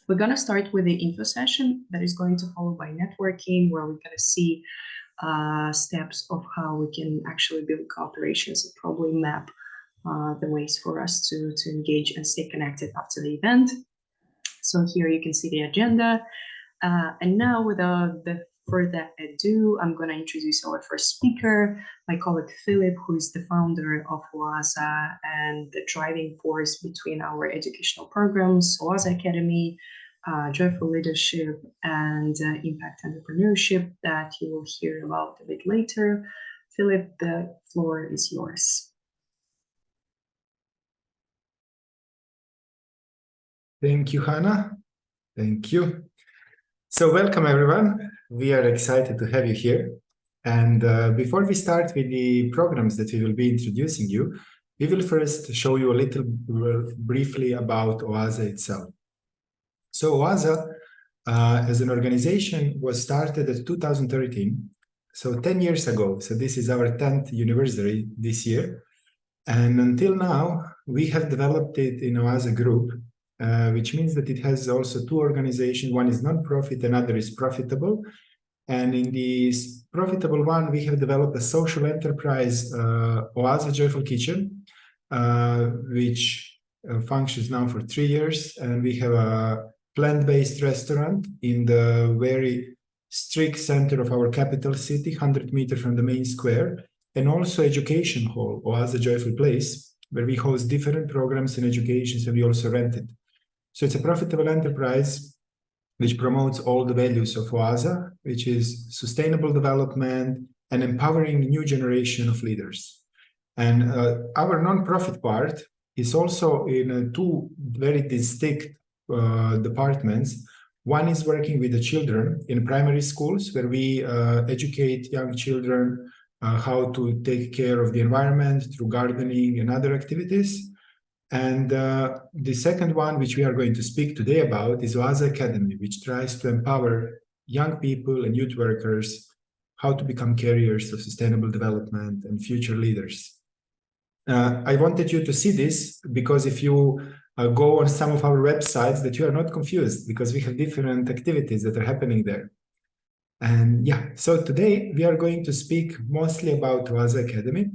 We're going to start with the info session that is going to follow by networking, where we're going to see steps of how we can actually build cooperations and probably map the ways for us to engage and stay connected after the event. So here you can see the agenda. And now, without further ado, I'm going to introduce our first speaker, my colleague Filip, who is the founder of OAZA and the driving force between our educational programs, OAZA Academy, Joyful Leadership, and Impact Entrepreneurship, that you will hear about a bit later. Filip, the floor is yours. Thank you, Hannah. Thank you. So welcome, everyone. We are excited to have you here. And before we start with the programs that we will be introducing you, we will first show you a little briefly about OAZA itself. So OAZA, as an organization, was started in 2013, so 10 years ago. So this is our 10th anniversary this year. And until now, we have developed it in OAZA Group, which means that it has also two organizations. One is non-profit, another is profitable. And in this profitable one, we have developed a social enterprise, OAZA Joyful Kitchen, which functions now for 3 years. And we have a plant-based restaurant in the very strict center of our capital city, 100 meters from the main square, and also education hall, OAZA Joyful Place, where we host different programs in education, so we also rent it. So it's a profitable enterprise which promotes all the values of OAZA, which is sustainable development and empowering new generation of leaders. And our non-profit part is also in two very distinct departments. One is working with the children in primary schools, where we educate young children how to take care of the environment through gardening and other activities. And the second one, which we are going to speak today about, is OAZA Academy, which tries to empower young people and youth workers how to become carriers of sustainable development and future leaders. I wanted you to see this because if you go on some of our websites, that you are not confused, because we have different activities that are happening there. And yeah, so today we are going to speak mostly about OAZA Academy,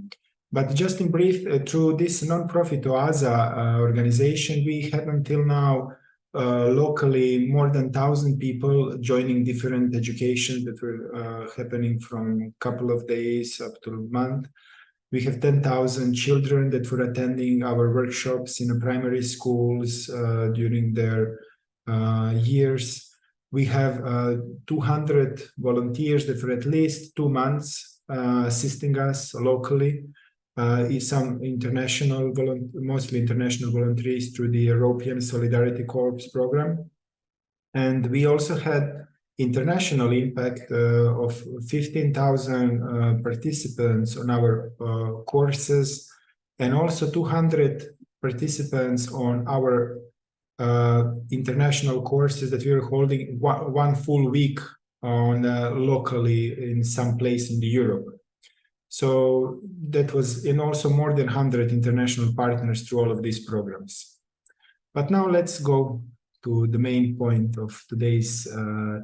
but just in brief, through this non-profit OAZA organization, we have until now locally more than 1,000 people joining different education that were happening from a couple of days up to a month. We have 10,000 children that were attending our workshops in the primary schools during their years. We have 200 volunteers that for at least 2 months assisting us locally. Some international, mostly international volunteers through the European Solidarity Corps program. And we also had international impact of 15,000 participants on our courses, and also 200 participants on our international courses that we are holding one full week on locally in some place in the Europe. So that was, and also more than 100 international partners through all of these programs. But now let's go to the main point of today's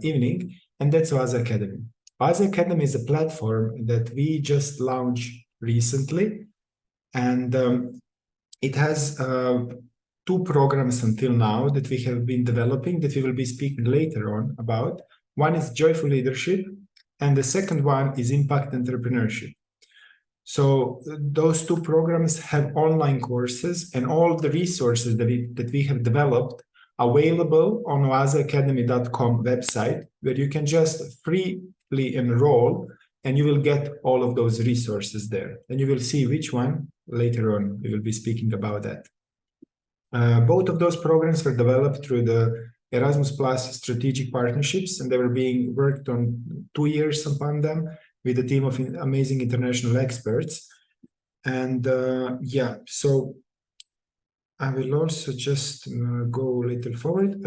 evening, and that's OAZA Academy. OAZA Academy is a platform that we just launched recently, and it has 2 programs until now that we have been developing that we will be speaking later on about. One is Joyful Leadership, and the second one is Impact Entrepreneurship. So those 2 programs have online courses and all the resources that we have developed available on oazaacademy.com website, where you can just freely enroll and you will get all of those resources there. And you will see which one later on. We will be speaking about that. Both of those programs were developed through the Erasmus Plus strategic partnerships, and they were being worked on 2 years upon them with a team of amazing international experts. And yeah, so I will also just go a little forward.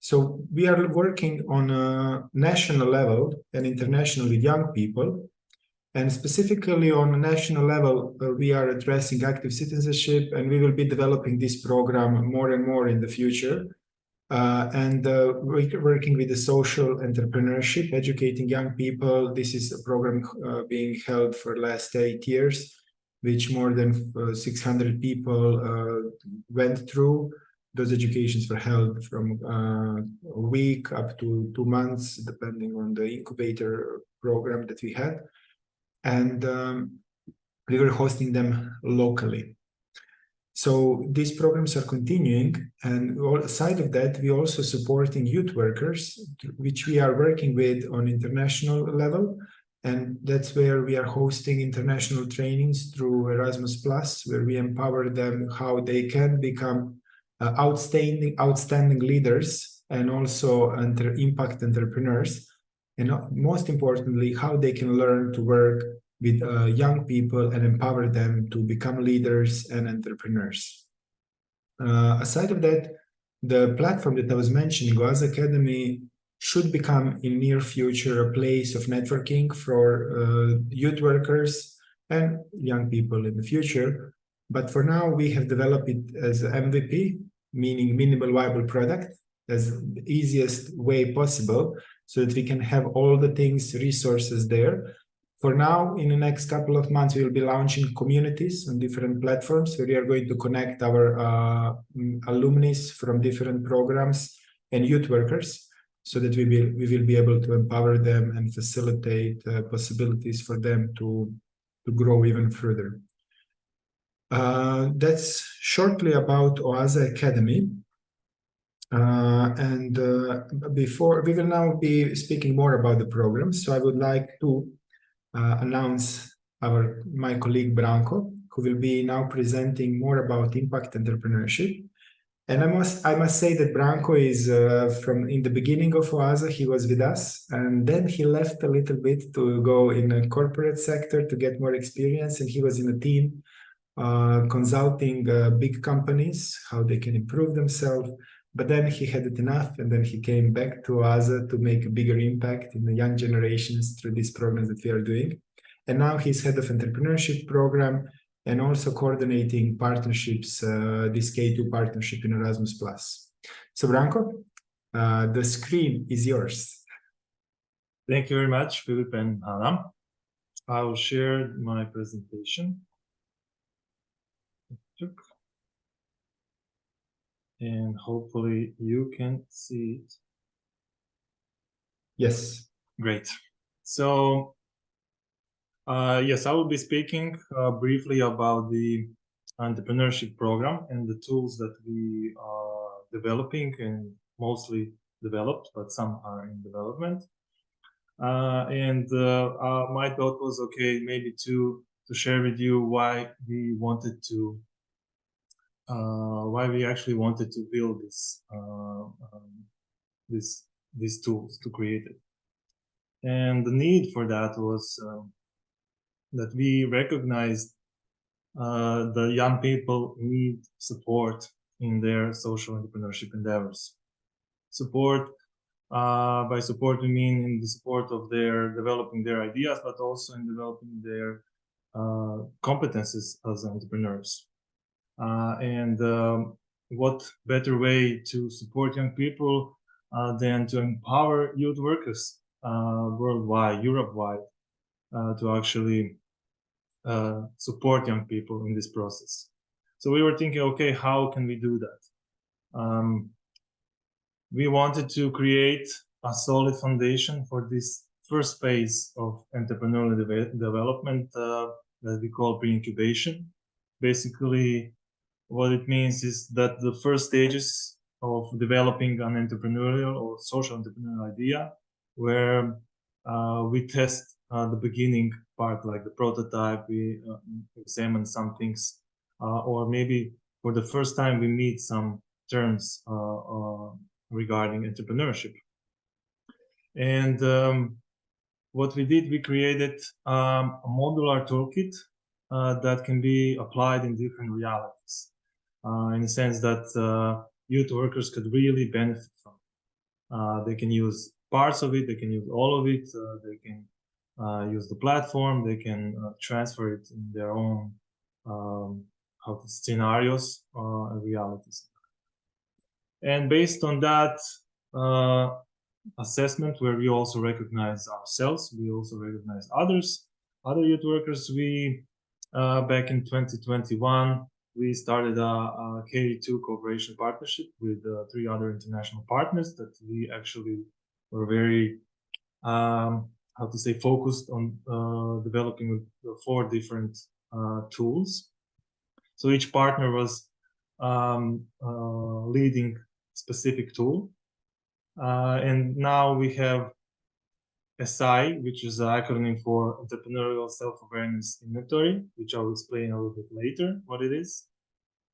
So we are working on a national level and international with young people. And specifically on a national level, we are addressing active citizenship, and we will be developing this program more and more in the future. and working with the social entrepreneurship, educating young people. This is a program being held for the last 8 years, which more than 600 people went through. Those educations were held from a week up to 2 months, depending on the incubator program that we had. And we were hosting them locally. So these programs are continuing, and aside of that, we're also supporting youth workers, which we are working with on international level. And that's where we are hosting international trainings through Erasmus+, where we empower them how they can become outstanding leaders and also impact entrepreneurs. And most importantly, how they can learn to work with young people and empower them to become leaders and entrepreneurs. Aside of that, the platform that I was mentioning, OAZA Academy, should become in near future a place of networking for youth workers and young people in the future. But for now, we have developed it as MVP, meaning minimal viable product, as the easiest way possible, so that we can have all the things, resources there. For now, in the next couple of months, we will be launching communities on different platforms where we are going to connect our alumni from different programs and youth workers, so that we will be able to empower them and facilitate possibilities for them to grow even further. That's shortly about OAZA Academy. Before we will now be speaking more about the program, so I would like to announce my colleague Branko, who will be now presenting more about impact entrepreneurship. And I must say that Branko is from in the beginning of OAZA, he was with us, and then he left a little bit to go in a corporate sector to get more experience, and he was in a team consulting big companies, how they can improve themselves. But then he had it enough, and then he came back to OAZA to make a bigger impact in the young generations through these programs that we are doing. And now he's head of entrepreneurship program and also coordinating partnerships, this K2 partnership in Erasmus+. So Branko, the screen is yours. Thank you very much, Filip and Anna. I will share my presentation. And hopefully you can see it. Yes. Great. So, yes, I will be speaking briefly about the entrepreneurship program and the tools that we are developing, and mostly developed, but some are in development. My thought was, okay, maybe to share with you why we wanted to why we actually wanted to build these tools, to create it. And the need for that was that we recognized the young people need support in their social entrepreneurship endeavors. Support, by support we mean in the support of their developing their ideas, but also in developing their competences as entrepreneurs. What better way to support young people than to empower youth workers worldwide, Europe-wide, to actually support young people in this process. So we were thinking, okay, how can we do that? We wanted to create a solid foundation for this first phase of entrepreneurial development that we call pre-incubation. Basically, what it means is that the first stages of developing an entrepreneurial or social entrepreneurial idea, where we test the beginning part, like the prototype, we examine some things, or maybe for the first time we meet some terms regarding entrepreneurship. And what we did, we created a modular toolkit that can be applied in different realities, in the sense that youth workers could really benefit from. They can use parts of it, they can use all of it, they can use the platform, they can transfer it in their own scenarios and realities. And based on that assessment, where we also recognize ourselves, we also recognize other youth workers, we back in 2021, we started a K2 cooperation partnership with 3 other international partners that we actually were very, how to say, focused on developing 4 different tools. So each partner was leading specific tool. And now we have SI, which is an acronym for Entrepreneurial Self-Awareness Inventory, which I'll explain a little bit later what it is.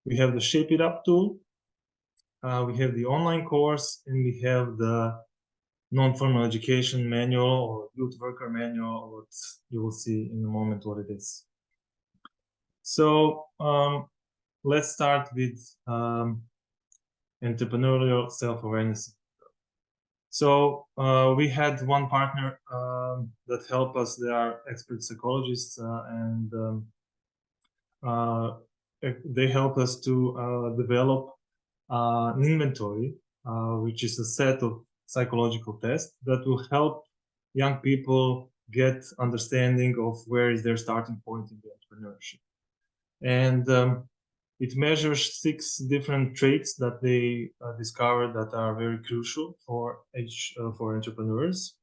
We have the Shape It Up tool. We have the online course, and we have the non-formal education manual or youth worker manual, what you will see in a moment what it is. So let's start with entrepreneurial self-awareness. So we had one partner that helped us. They are expert psychologists, and they helped us to develop an inventory, which is a set of psychological tests that will help young people get understanding of where is their starting point in the entrepreneurship. And it measures 6 different traits that they discovered that are very crucial for entrepreneurs.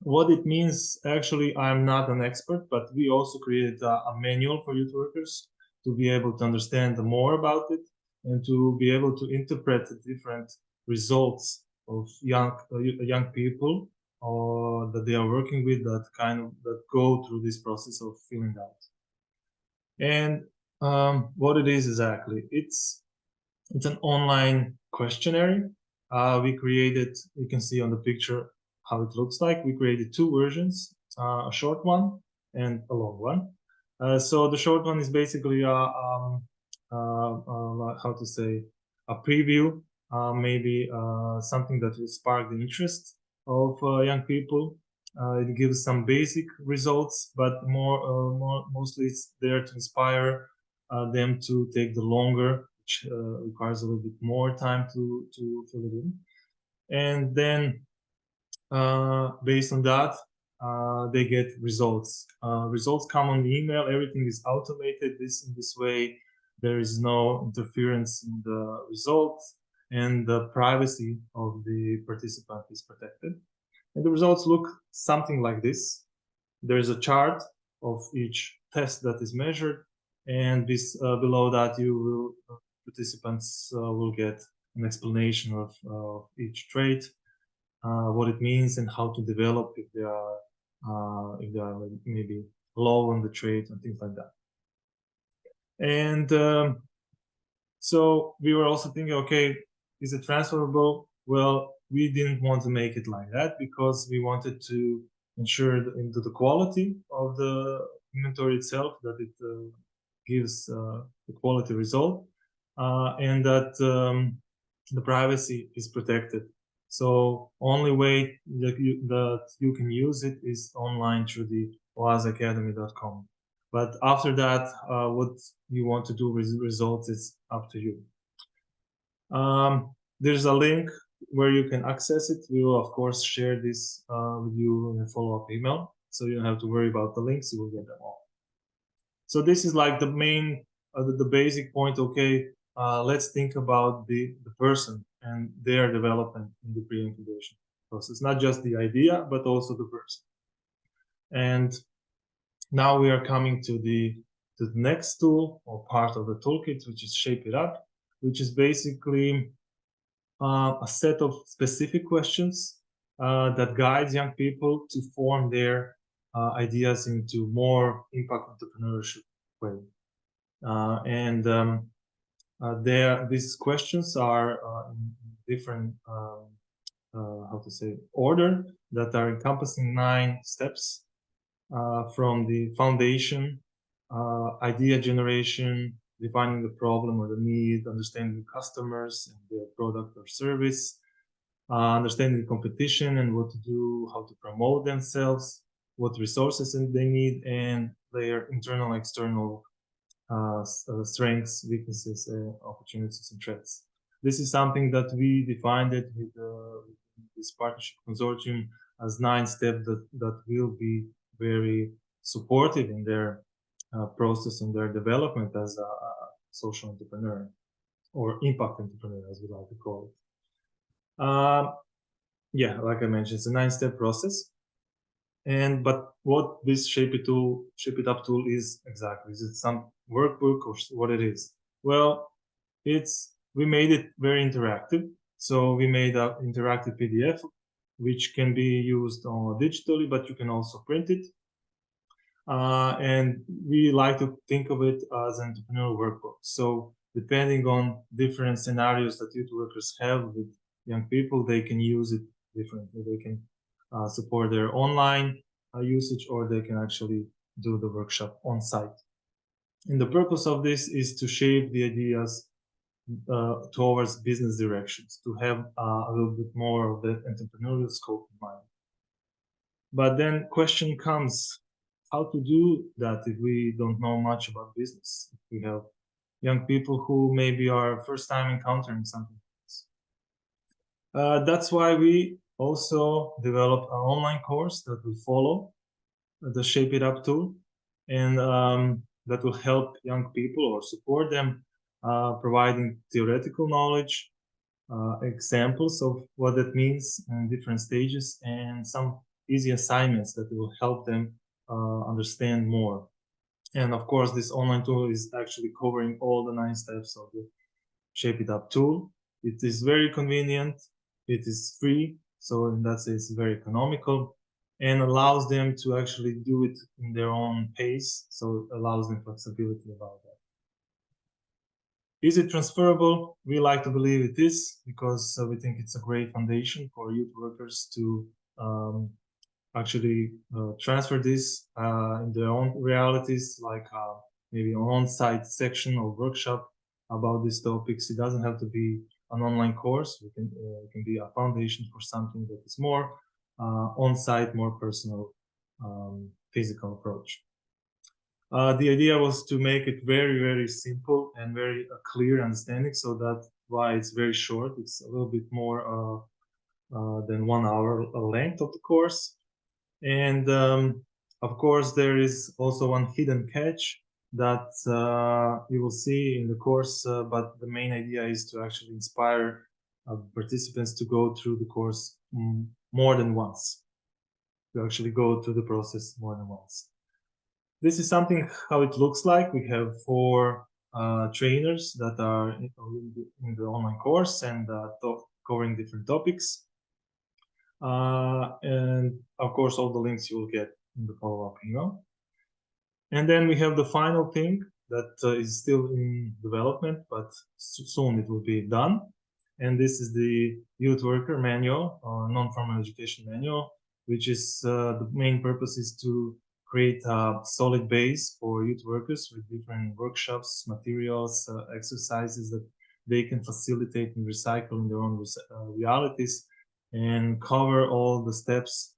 What it means, actually, I'm not an expert, but we also created a manual for youth workers to be able to understand more about it and to be able to interpret the different results of young people that they are working with that go through this process of filling out. And what it is exactly, it's an online questionnaire. We created, you can see on the picture how it looks like. We created 2 versions, a short one and a long one. So the short one is basically how to say, a preview, maybe something that will spark the interest of young people. It gives some basic results, but mostly it's there to inspire them to take the longer, which requires a little bit more time to fill it in. And then based on that, they get results. Results come on the email. Everything is automated. In this way, there is no interference in the results, and the privacy of the participant is protected. And the results look something like this. There is a chart of each test that is measured, and this below that participants will get an explanation of each trait, what it means, and how to develop if they are maybe low on the trait and things like that. And so we were also thinking, okay, is it transferable? Well, we didn't want to make it like that because we wanted to ensure into the quality of the inventory itself, that it gives the quality result, and that the privacy is protected. So only way that you can use it is online through the OAZAacademy.com. But after that, what you want to do with results is up to you. There's a link where you can access it. We will, of course, share this with you in a follow-up email, so you don't have to worry about the links. You will get them all. So this is like the main, the basic point. Okay, let's think about the person and their development in the pre-incubation process. Not just the idea, but also the person. And now we are coming to the next tool or part of the toolkit, which is Shape It Up, which is basically a set of specific questions that guides young people to form their ideas into more impact entrepreneurship way. These questions are in different, how to say, order, that are encompassing 9 steps, from the foundation, idea generation, defining the problem or the need, understanding customers and their product or service, understanding competition and what to do, how to promote themselves, what resources they need, and their internal and external strengths, weaknesses, opportunities, and threats. This is something that we defined it with this partnership consortium as 9 steps that will be very supportive in their process and their development as a social entrepreneur, or impact entrepreneur, as we like to call it. Yeah, like I mentioned, it's a 9-step process. But what this Shape It Up tool is exactly? Is it some workbook or what it is? Well, we made it very interactive. So we made an interactive PDF, which can be used digitally, but you can also print it. And we like to think of it as an entrepreneurial workbook. So depending on different scenarios that youth workers have with young people, they can use it differently. They can support their online usage, or they can actually do the workshop on site. And the purpose of this is to shape the ideas towards business directions, to have a little bit more of the entrepreneurial scope in mind. But then question comes, how to do that if we don't know much about business? If we have young people who maybe are first time encountering something like this. That's why we also developed an online course that will follow the Shape It Up tool, and that will help young people or support them, providing theoretical knowledge, examples of what that means in different stages, and some easy assignments that will help them understand more. And of course, this online tool is actually covering all the 9 steps of the Shape It Up tool. It is very convenient, it is free, so in that sense, it's very economical, and allows them to actually do it in their own pace, so it allows them flexibility about that. Is it transferable? We like to believe it is, because we think it's a great foundation for youth workers to actually transfer this in their own realities, like maybe an on-site section or workshop about these topics. It doesn't have to be an online course. It can be a foundation for something that is more on-site, more personal, physical approach. The idea was to make it very, very simple and very clear understanding, so that's why it's very short. It's a little bit more than 1 hour length of the course. And of course, there is also one hidden catch that you will see in the course, but the main idea is to actually inspire participants to go through the course more than once, to actually go through the process more than once. This is something how it looks like. We have 4 trainers that are in the online course and covering different topics. And of course, all the links you will get in the follow-up email. And then we have the final thing that is still in development, but soon it will be done. And this is the youth worker manual, or non-formal education manual, which is the main purpose is to create a solid base for youth workers with different workshops, materials, exercises that they can facilitate and recycle in their own realities, and cover all the steps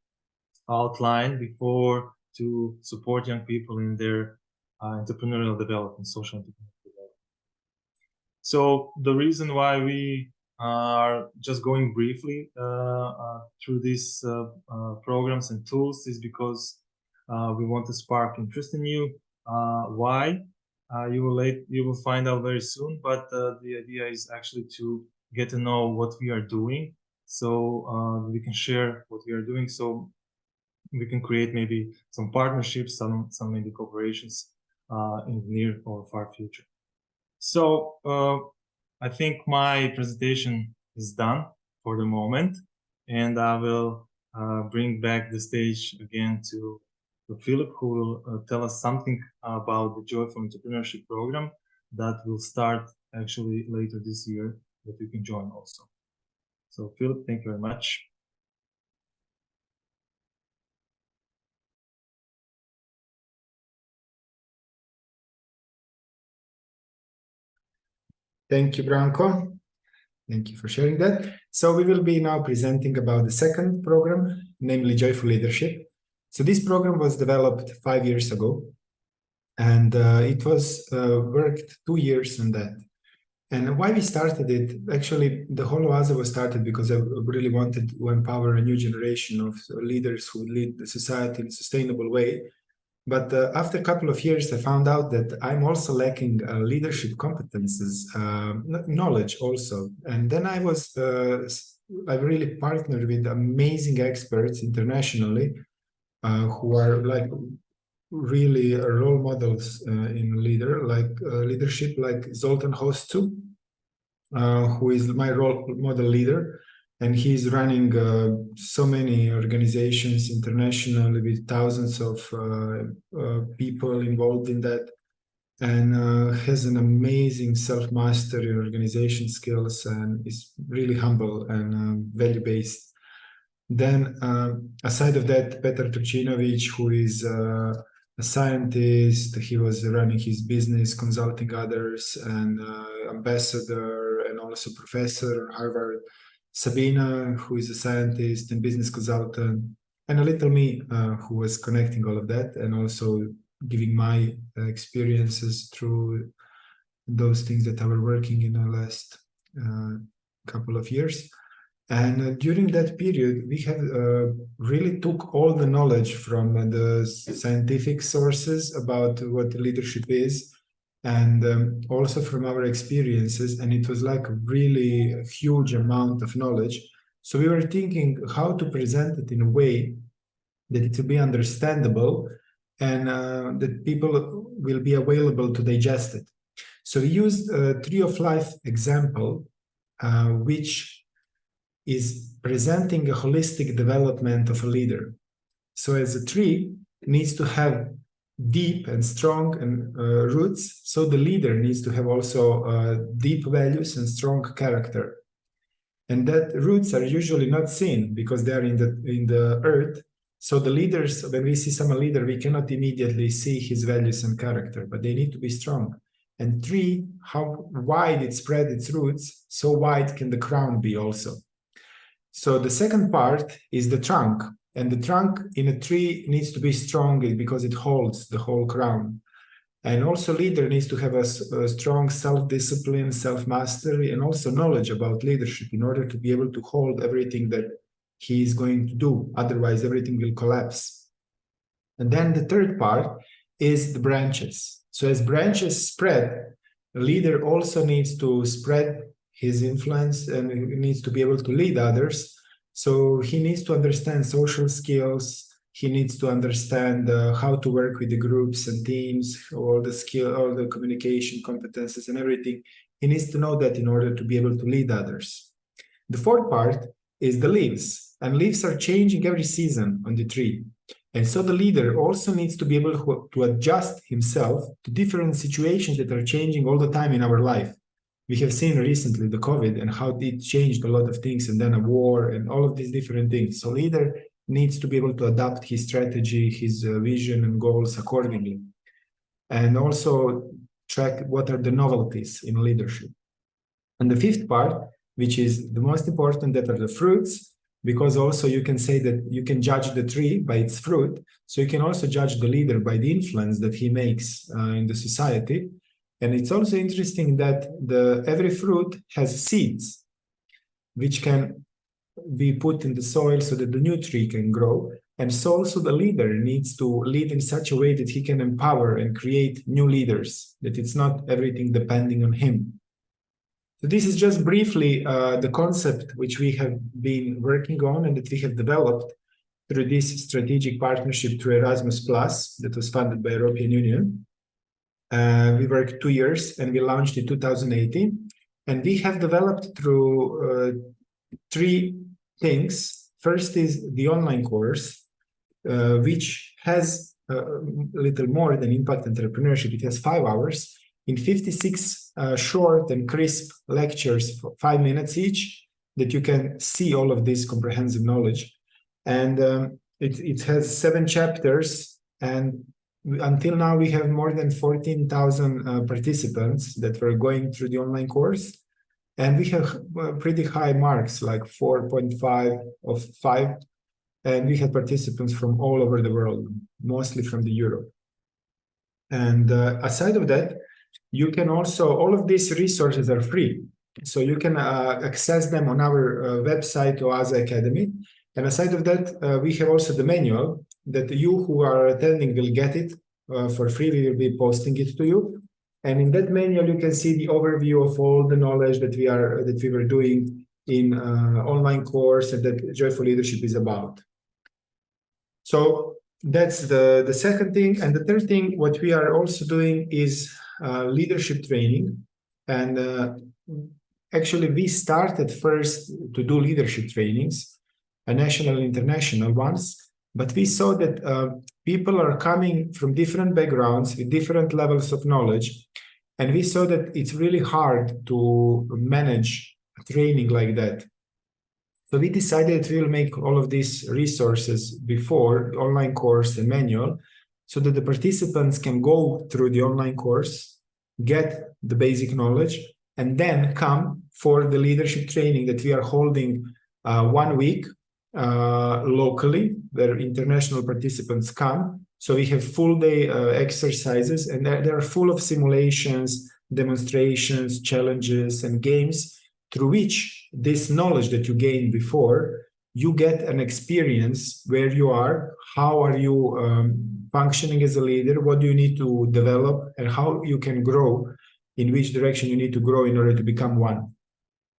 outlined before to support young people in their entrepreneurial development, social entrepreneurial development. So the reason why we are just going briefly through these programs and tools is because we want to spark interest in you. Why? You will find out very soon, but the idea is actually to get to know what we are doing, so we can share what we are doing, so we can create maybe some partnerships, some maybe cooperations in the near or far future. So I think my presentation is done for the moment, and I will bring back the stage again to Filip, who will tell us something about the Joyful Entrepreneurship Program that will start actually later this year, that you can join also. So Filip, thank you very much. Thank you, Branko. Thank you for sharing that. So we will be now presenting about the second program, namely Joyful Leadership. So this program was developed 5 years ago, and it was worked 2 years on that. And why we started it, actually, the whole OAZA was started because I really wanted to empower a new generation of leaders who lead the society in a sustainable way. But after a couple of years, I found out that I'm also lacking leadership competences, knowledge also. And then I really partnered with amazing experts internationally who are like really role models in leadership, like Zoltan Hostu, who is my role model leader, and he's running so many organizations internationally with thousands of people involved in that, and has an amazing self-mastery and organization skills, and is really humble and value-based. Then, aside of that, Petar Turcinovic, who is a scientist, he was running his business, consulting others, and ambassador, and also professor at Harvard. Sabina, who is a scientist and business consultant, and a little me, who was connecting all of that, and also giving my experiences through those things that I were working in the last couple of years. And during that period, we have really took all the knowledge from the scientific sources about what leadership is, and also from our experiences. And it was like a really huge amount of knowledge. So we were thinking how to present it in a way that it will be understandable and that people will be available to digest it. So we used a tree of life example, which is presenting a holistic development of a leader. So as a tree needs to have deep and strong roots, so the leader needs to have also deep values and strong character. And that roots are usually not seen because they are in the earth. So the leaders, when we see some leader, we cannot immediately see his values and character, but they need to be strong. And tree, how wide it spread its roots, so wide can the crown be also. So the second part is the trunk, and the trunk in a tree needs to be strong because it holds the whole crown. And also leader needs to have a strong self-discipline, self-mastery, and also knowledge about leadership in order to be able to hold everything that he is going to do. Otherwise, everything will collapse. And then the third part is the branches. So as branches spread, the leader also needs to spread his influence and he needs to be able to lead others. So he needs to understand social skills. He needs to understand how to work with the groups and teams, all the communication competences and everything. He needs to know that in order to be able to lead others. The fourth part is the leaves, and leaves are changing every season on the tree. And so the leader also needs to be able to adjust himself to different situations that are changing all the time in our life. We have seen recently the COVID and how it changed a lot of things, and then a war and all of these different things. So leader needs to be able to adapt his strategy, his vision and goals accordingly. And also track what are the novelties in leadership. And the fifth part, which is the most important, that are the fruits, because also you can say that you can judge the tree by its fruit. So you can also judge the leader by the influence that he makes in the society. And it's also interesting that every fruit has seeds, which can be put in the soil so that the new tree can grow. And so also the leader needs to lead in such a way that he can empower and create new leaders, that it's not everything depending on him. So this is just briefly the concept which we have been working on and that we have developed through this strategic partnership through Erasmus Plus that was funded by European Union. We worked 2 years and we launched in 2018. And we have developed through 3 things. First is the online course, which has a little more than Impact Entrepreneurship. It has 5 hours in 56 short and crisp lectures for 5 minutes each, that you can see all of this comprehensive knowledge. And it has 7 chapters, and until now we have more than 14,000 participants that were going through the online course, and we have pretty high marks, like 4.5 of 5, and we have participants from all over the world, mostly from the Europe. And aside of that, you can also, all of these resources are free. So you can access them on our website, OAZA Academy. And aside of that, we have also the manual that you who are attending will get it for free. We will be posting it to you. And in that manual, you can see the overview of all the knowledge that we were doing in online course and that Joyful Leadership is about. So that's the second thing. And the third thing, what we are also doing is leadership training. And actually, we started first to do leadership trainings, national and international ones. But we saw that people are coming from different backgrounds with different levels of knowledge. And we saw that it's really hard to manage a training like that. So we decided we will make all of these resources before the online course and manual so that the participants can go through the online course, get the basic knowledge, and then come for the leadership training that we are holding 1 week locally, where international participants come. So we have full day exercises, and they're full of simulations, demonstrations, challenges, and games through which this knowledge that you gained before, you get an experience where you are, how are you functioning as a leader, what do you need to develop, and how you can grow, in which direction you need to grow in order to become one.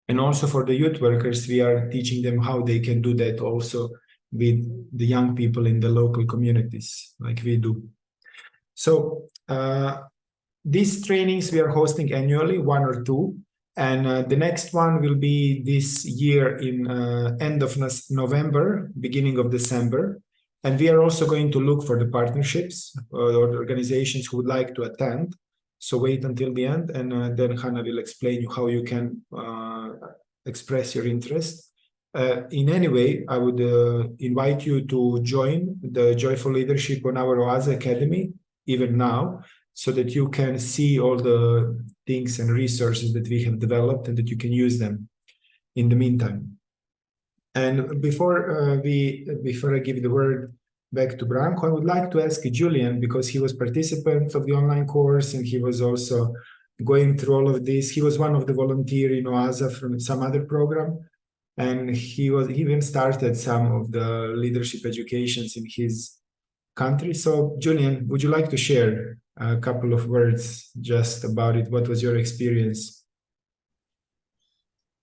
And also for the youth workers, we are teaching them how they can do that also with the young people in the local communities, like we do. So these trainings we are hosting annually, 1 or 2. And the next one will be this year in end of November, beginning of December. And we are also going to look for the partnerships or the organizations who would like to attend. So wait until the end, and then Hannah will explain you how you can express your interest. In any way, I would invite you to join the Joyful Leadership on our OAZA Academy, even now, so that you can see all the things and resources that we have developed and that you can use them in the meantime. And before I give the word back to Branko, I would like to ask Julian, because he was participant of the online course and he was also going through all of this. He was one of the volunteers in OAZA from some other program, and he even started some of the leadership educations in his country. So Julian, would you like to share a couple of words just about it? What was your experience?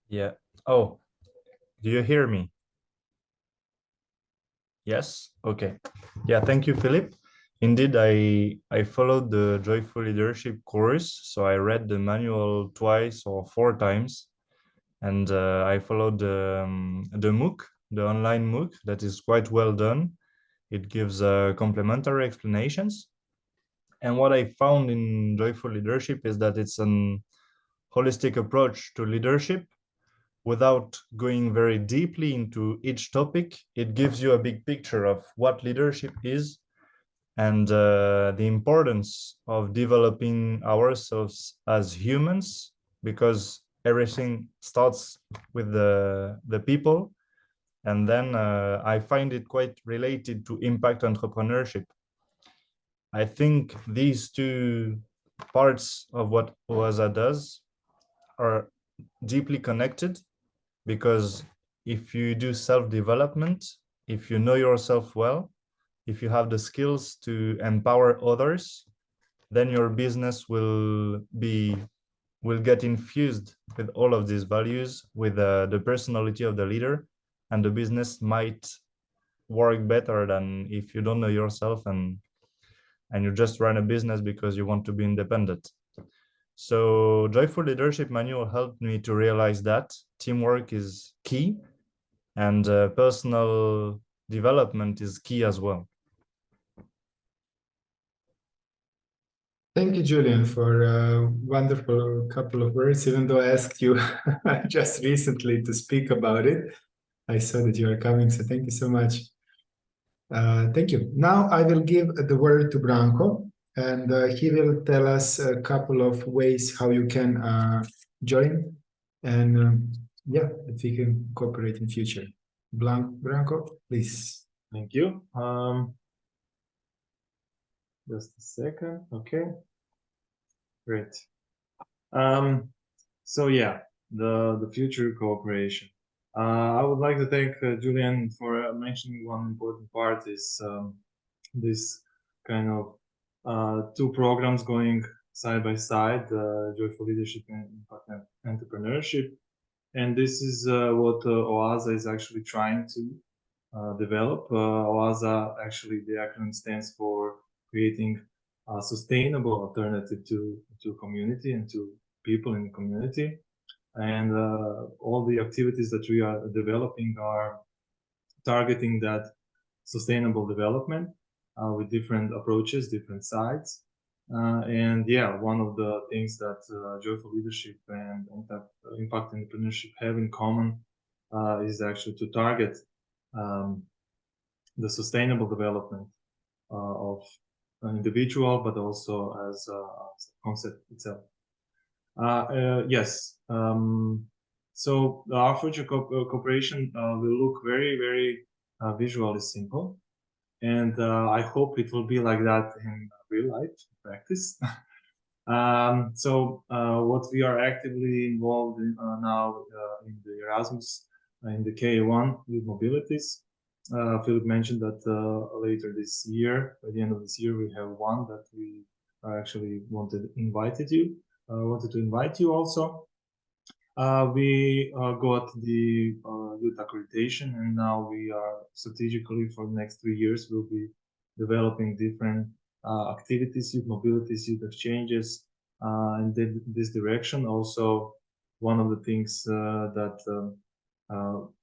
Yeah. Oh, do you hear me? Yes? Okay. Yeah, thank you, Filip. Indeed, I followed the Joyful Leadership course. So I read the manual twice or 4 times. And I followed the MOOC, the online MOOC, that is quite well done. It gives complementary explanations. And what I found in Joyful Leadership is that it's an holistic approach to leadership. Without going very deeply into each topic, it gives you a big picture of what leadership is and the importance of developing ourselves as humans, because everything starts with the people. And then I find it quite related to impact entrepreneurship. I think these 2 parts of what OAZA does are deeply connected, because if you do self-development, if you know yourself well, if you have the skills to empower others, then your business will get infused with all of these values, with the personality of the leader, and the business might work better than if you don't know yourself and you just run a business because you want to be independent. So Joyful Leadership Manual helped me to realize that teamwork is key, and personal development is key as well. Thank you, Julian, for a wonderful couple of words. Even though I asked you just recently to speak about it, I saw that you are coming, so thank you so much. Thank you. Now I will give the word to Branko, and he will tell us a couple of ways how you can join, and yeah, if we can cooperate in future. Branko, please. Thank you. Just a second. Okay. Great. So yeah, the future cooperation. I would like to thank Julian for mentioning one important part is this kind of two programs going side by side, Joyful Leadership and Impact Entrepreneurship. And this is what OAZA is actually trying to develop. OAZA, actually, the acronym stands for creating a sustainable alternative to community and to people in the community. And all the activities that we are developing are targeting that sustainable development with different approaches, different sides. And yeah, one of the things that Joyful Leadership and Impact Entrepreneurship have in common is actually to target the sustainable development of an individual, but also as a concept itself. Yes. So our future cooperation will look very, very visually simple. And I hope it will be like that in real life practice. So what we are actively involved in now in the Erasmus, in the KA1 Youth Mobilities. Filip mentioned that later this year, by the end of this year, we have one that we actually wanted to invite you also. We got the youth accreditation, and now we are strategically for the next 3 years we'll be developing different activities, youth mobilities, youth exchanges, in this direction. Also, one of the things that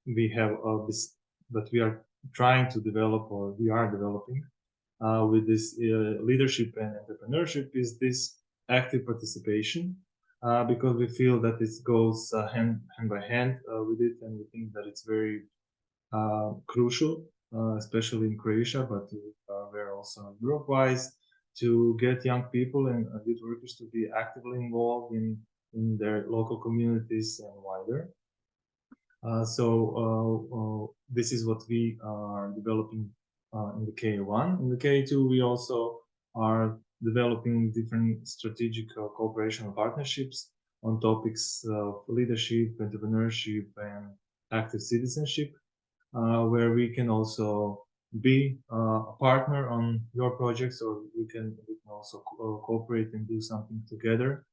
we have that we are trying to develop, or we are developing with this leadership and entrepreneurship, is this active participation. Because we feel that this goes hand by hand with it, and we think that it's very crucial, especially in Croatia, but we're also Europe-wise, to get young people and youth workers to be actively involved in their local communities and wider. So this is what we are developing in the KA1. In the KA2, we also are developing different strategic cooperation and partnerships on topics of leadership, entrepreneurship, and active citizenship, where we can also be a partner on your projects, or we can also cooperate and do something together